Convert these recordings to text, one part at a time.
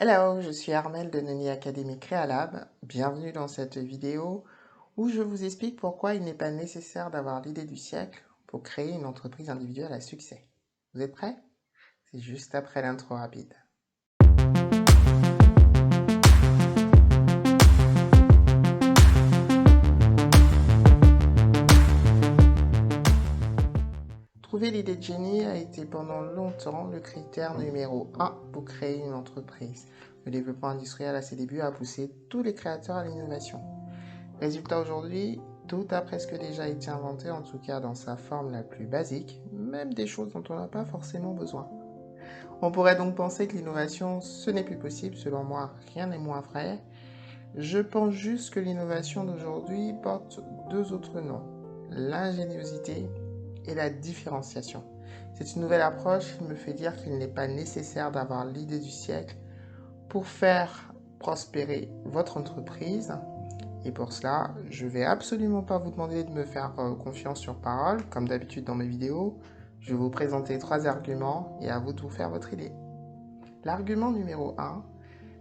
Hello, je suis Armelle de Noni Academy Créalab. Bienvenue dans cette vidéo où je vous explique pourquoi il n'est pas nécessaire d'avoir l'idée du siècle pour créer une entreprise individuelle à succès. Vous êtes prêts? C'est juste après l'intro rapide. Trouver l'idée de génie a été pendant longtemps le critère numéro 1 pour créer une entreprise. Le développement industriel à ses débuts a poussé tous les créateurs à l'innovation. Résultat aujourd'hui, tout a presque déjà été inventé, en tout cas dans sa forme la plus basique, même des choses dont on n'a pas forcément besoin. On pourrait donc penser que l'innovation, ce n'est plus possible. Selon moi, rien n'est moins vrai. Je pense juste que l'innovation d'aujourd'hui porte deux autres noms, l'ingéniosité et la différenciation. C'est une nouvelle approche qui me fait dire qu'il n'est pas nécessaire d'avoir l'idée du siècle pour faire prospérer votre entreprise. Et pour cela, je ne vais absolument pas vous demander de me faire confiance sur parole, comme d'habitude dans mes vidéos. Je vais vous présenter 3 arguments et à vous de vous faire votre idée. L'argument numéro 1,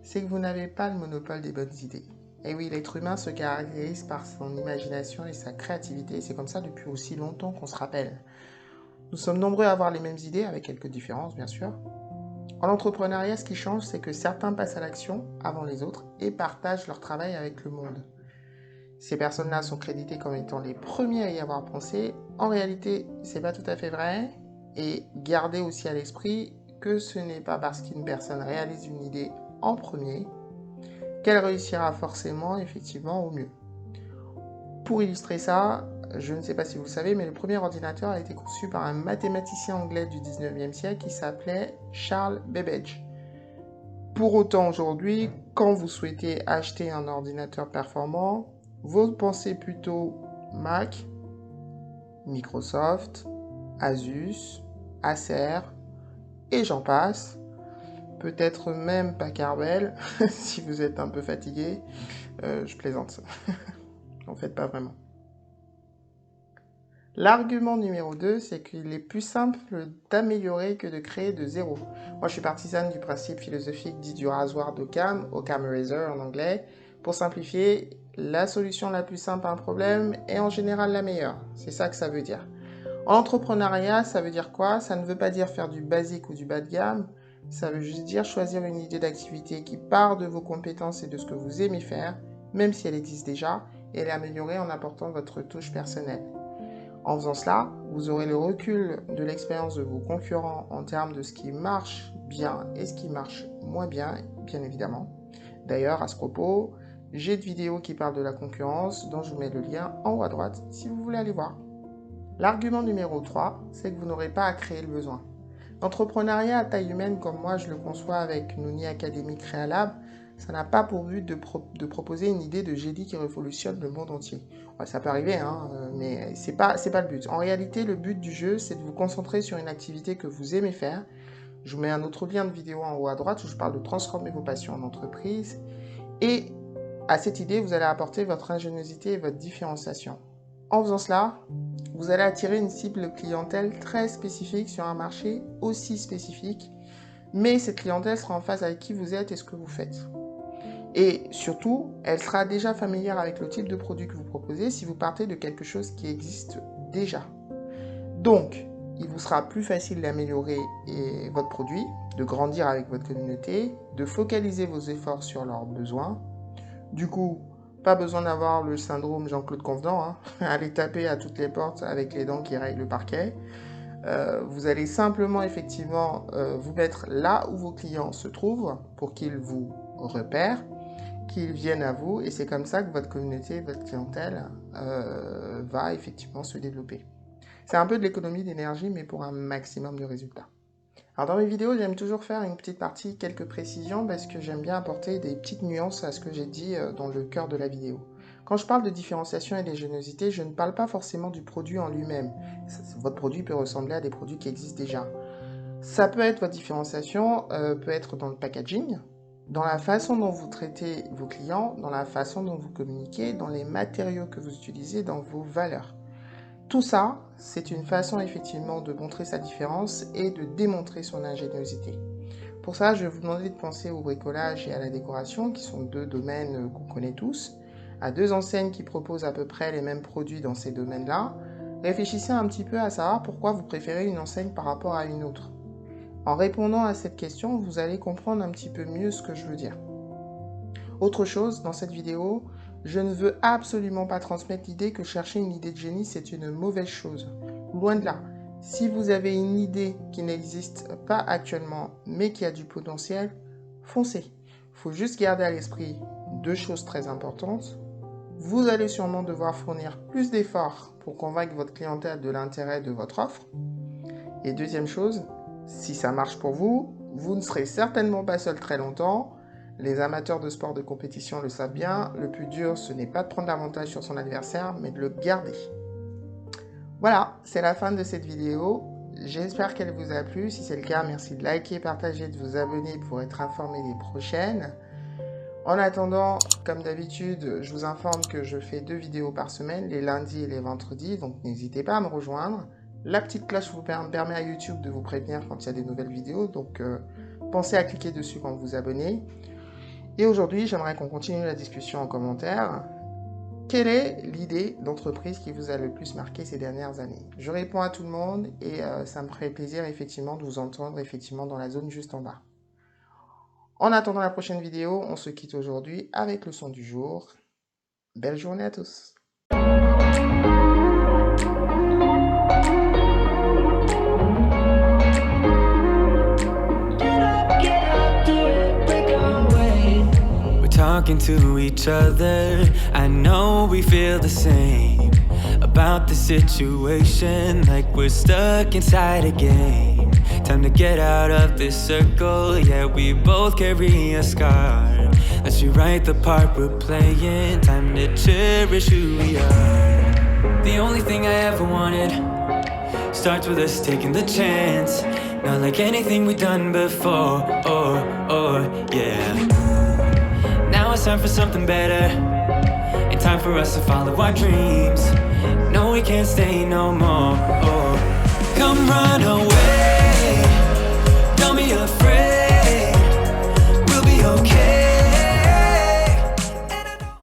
c'est que vous n'avez pas le monopole des bonnes idées. Et oui, l'être humain se caractérise par son imagination et sa créativité, et c'est comme ça depuis aussi longtemps qu'on se rappelle. Nous sommes nombreux à avoir les mêmes idées, avec quelques différences bien sûr. En entrepreneuriat, ce qui change, c'est que certains passent à l'action avant les autres et partagent leur travail avec le monde. Ces personnes-là sont créditées comme étant les premiers à y avoir pensé. En réalité, c'est pas tout à fait vrai. Et gardez aussi à l'esprit que ce n'est pas parce qu'une personne réalise une idée en premier qu'elle réussira forcément, effectivement, au mieux. Pour illustrer ça, je ne sais pas si vous le savez, mais le premier ordinateur a été conçu par un mathématicien anglais du 19e siècle qui s'appelait Charles Babbage. Pour autant, aujourd'hui, quand vous souhaitez acheter un ordinateur performant, vous pensez plutôt Mac, Microsoft, Asus, Acer, et j'en passe. Peut-être même Packard Bell, si vous êtes un peu fatigué. Je plaisante. En fait, pas vraiment. L'argument numéro 2, c'est qu'il est plus simple d'améliorer que de créer de zéro. Moi, je suis partisane du principe philosophique dit du rasoir d'Occam, Occam Razor en anglais. Pour simplifier, la solution la plus simple à un problème est en général la meilleure. C'est ça que ça veut dire. En entrepreneuriat, ça veut dire quoi? Ça ne veut pas dire faire du basique ou du bas de gamme. Ça veut juste dire choisir une idée d'activité qui part de vos compétences et de ce que vous aimez faire, même si elle existe déjà, et l'améliorer en apportant votre touche personnelle. En faisant cela, vous aurez le recul de l'expérience de vos concurrents en termes de ce qui marche bien et ce qui marche moins bien, bien évidemment. D'ailleurs, à ce propos, j'ai de vidéos qui parlent de la concurrence, dont je vous mets le lien en haut à droite si vous voulez aller voir. L'argument numéro 3, c'est que vous n'aurez pas à créer le besoin. L'entrepreneuriat à taille humaine, comme moi je le conçois avec Noni Academy Créalab, ça n'a pas pour but de proposer une idée de génie qui révolutionne le monde entier. Ouais, ça peut arriver, hein, mais c'est pas le but. En réalité, le but du jeu, c'est de vous concentrer sur une activité que vous aimez faire. Je vous mets un autre lien de vidéo en haut à droite où je parle de transformer vos passions en entreprise. Et à cette idée, vous allez apporter votre ingéniosité et votre différenciation. En faisant cela, vous allez attirer une cible clientèle très spécifique sur un marché aussi spécifique, mais cette clientèle sera en phase avec qui vous êtes et ce que vous faites. Et surtout, elle sera déjà familière avec le type de produit que vous proposez si vous partez de quelque chose qui existe déjà. Donc, il vous sera plus facile d'améliorer votre produit, de grandir avec votre communauté, de focaliser vos efforts sur leurs besoins. Du coup, pas besoin d'avoir le syndrome Jean-Claude Convenant, hein. Aller taper à toutes les portes avec les dents qui rayent le parquet. Vous allez simplement effectivement vous mettre là où vos clients se trouvent pour qu'ils vous repèrent, qu'ils viennent à vous, et c'est comme ça que votre communauté, votre clientèle va effectivement se développer. C'est un peu de l'économie d'énergie, mais pour un maximum de résultats. Alors dans mes vidéos, j'aime toujours faire une petite partie, quelques précisions, parce que j'aime bien apporter des petites nuances à ce que j'ai dit dans le cœur de la vidéo. Quand je parle de différenciation et d'ingéniosité, je ne parle pas forcément du produit en lui-même. Votre produit peut ressembler à des produits qui existent déjà. Ça peut être votre différenciation, peut être dans le packaging, dans la façon dont vous traitez vos clients, dans la façon dont vous communiquez, dans les matériaux que vous utilisez, dans vos valeurs. Tout ça, c'est une façon effectivement de montrer sa différence et de démontrer son ingéniosité. Pour ça, je vais vous demander de penser au bricolage et à la décoration, qui sont deux domaines qu'on connaît tous, à deux enseignes qui proposent à peu près les mêmes produits dans ces domaines-là. Réfléchissez un petit peu à savoir pourquoi vous préférez une enseigne par rapport à une autre. En répondant à cette question, vous allez comprendre un petit peu mieux ce que je veux dire. Autre chose, dans cette vidéo, je ne veux absolument pas transmettre l'idée que chercher une idée de génie, c'est une mauvaise chose. Loin de là. Si vous avez une idée qui n'existe pas actuellement, mais qui a du potentiel, foncez. Il faut juste garder à l'esprit deux choses très importantes. Vous allez sûrement devoir fournir plus d'efforts pour convaincre votre clientèle de l'intérêt de votre offre. Et deuxième chose, si ça marche pour vous, vous ne serez certainement pas seul très longtemps. Les amateurs de sport de compétition le savent bien, le plus dur, ce n'est pas de prendre l'avantage sur son adversaire, mais de le garder. Voilà, c'est la fin de cette vidéo. J'espère qu'elle vous a plu. Si c'est le cas, merci de liker, partager, de vous abonner pour être informé des prochaines. En attendant, comme d'habitude, je vous informe que je fais 2 vidéos par semaine, les lundis et les vendredis, donc n'hésitez pas à me rejoindre. La petite cloche vous permet à YouTube de vous prévenir quand il y a des nouvelles vidéos, donc pensez à cliquer dessus quand vous vous abonnez. Et aujourd'hui, j'aimerais qu'on continue la discussion en commentaire. Quelle est l'idée d'entreprise qui vous a le plus marqué ces dernières années? Je réponds à tout le monde et ça me ferait plaisir effectivement de vous entendre effectivement dans la zone juste en bas. En attendant la prochaine vidéo, on se quitte aujourd'hui avec le son du jour. Belle journée à tous! Talking to each other, I know we feel the same about the situation, like we're stuck inside a game. Time to get out of this circle, yeah, we both carry a scar. Let's rewrite the part we're playing, time to cherish who we are. The only thing I ever wanted starts with us taking the chance, not like anything we've done before, yeah. Now it's time for something better, and time for us to follow our dreams. No, we can't stay no more. Come run